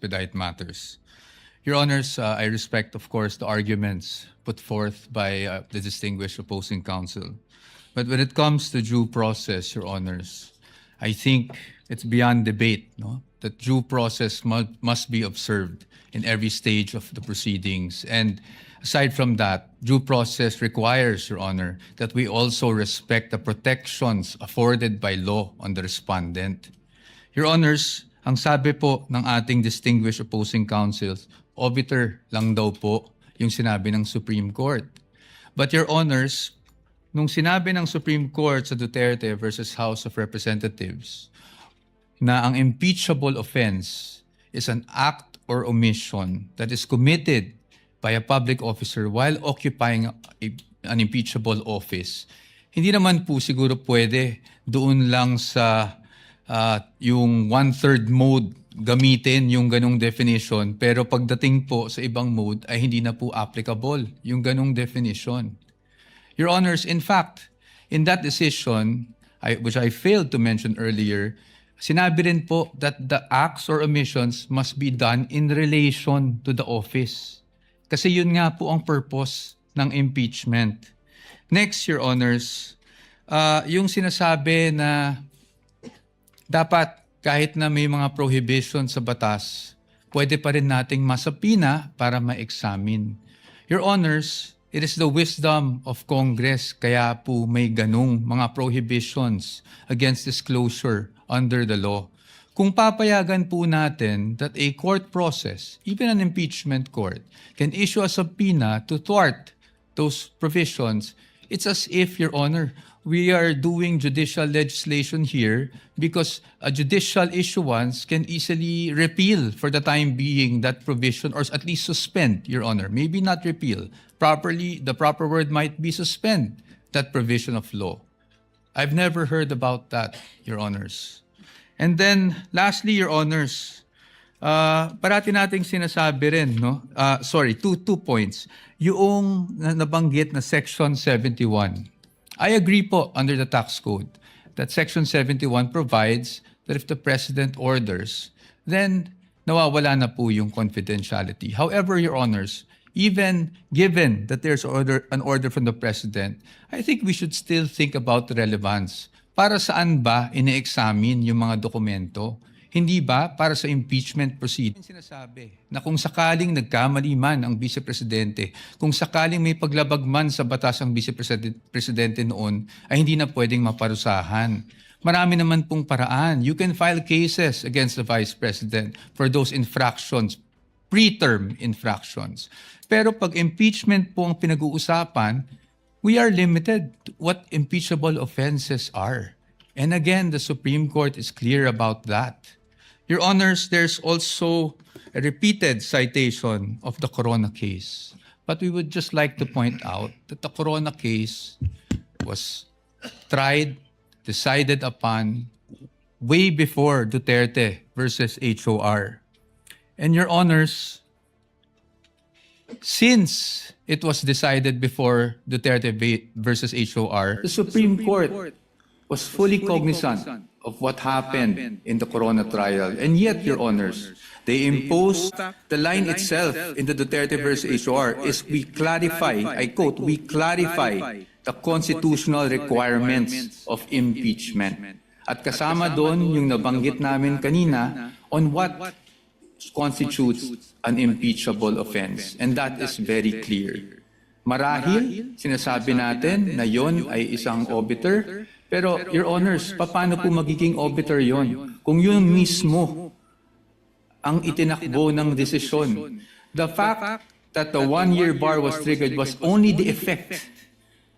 expedite matters. Your Honors, I respect, of course, the arguments put forth by the distinguished opposing counsel. But when it comes to due process, Your Honors, I think it's beyond debate, no? That due process must be observed in every stage of the proceedings. And aside from that, due process requires, Your Honor, that we also respect the protections afforded by law on the respondent. Your Honors, ang sabi po ng ating distinguished opposing counsels, obiter lang daw po yung sinabi ng Supreme Court. But Your Honors, nung sinabi ng Supreme Court sa Duterte versus House of Representatives na ang impeachable offense is an act or omission that is committed by a public officer while occupying an impeachable office, hindi naman po siguro pwede doon lang sa yung one-third mode gamitin yung ganong definition, pero pagdating po sa ibang mode ay hindi na po applicable yung ganong definition. Your Honors, in fact, in that decision, which I failed to mention earlier, sinabi rin po that the acts or omissions must be done in relation to the office. Kasi yun nga po ang purpose ng impeachment. Next, Your Honors, yung sinasabi na dapat kahit na may mga prohibition sa batas, pwede pa rin nating masapina para ma-examine. Your Honors, it is the wisdom of Congress kaya po may ganung mga prohibitions against disclosure under the law. Kung papayagan po natin that a court process, even an impeachment court, can issue a subpoena to thwart those provisions, it's as if, Your Honor, we are doing judicial legislation here because a judicial issuance can easily repeal for the time being that provision, or at least suspend, Your Honor. Maybe not repeal. The proper word might be suspend that provision of law. I've never heard about that, Your Honors. And then, lastly, Your Honors, parati nating sinasabi rin, no? Two points. Yung nabanggit na Section 71. I agree po under the tax code that Section 71 provides that if the President orders, then nawawala na po yung confidentiality. However, Your Honors, even given that there's an order from the President, I think we should still think about the relevance. Para saan ba ine-examine yung mga dokumento? Hindi ba para sa impeachment proceeding? Sinasabi na kung sakaling nagkamali man ang Vice Presidente, kung sakaling may paglabag man sa batas ang Vice Presidente noon, ay hindi na pwedeng maparusahan. Marami naman pong paraan. You can file cases against the Vice President for those infractions, preterm infractions. Pero pag impeachment po ang pinag-uusapan, we are limited to what impeachable offenses are. And again, the Supreme Court is clear about that. Your Honors, there's also a repeated citation of the Corona case. But we would just like to point out that the Corona case was tried, decided upon way before Duterte versus HOR. And Your Honors, since it was decided before Duterte versus HOR, the Supreme Court was fully cognizant of what happened in the Corona trial. And yet, Your Honors, they imposed the line itself in the Duterte versus HOR is we clarify, I quote, we clarify the constitutional requirements of impeachment. At kasama doon yung nabanggit namin kanina on what constitutes an impeachable offense. And that is very clear. Marahil, sinasabi natin na yon ay isang obiter, pero, Your Honors, paano po magiging obiter yon? Kung yun mismo ang itinakbo ng desisyon. The fact that the one-year bar was triggered was only the effect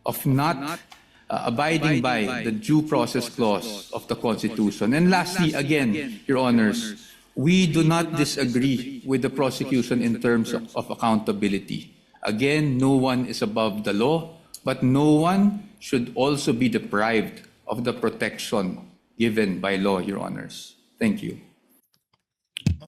of not abiding by the due process clause of the Constitution. And lastly, again, Your Honors, we do not disagree with the prosecution in terms of accountability. Again, no one is above the law, but no one should also be deprived of the protection given by law, Your Honors. Thank you.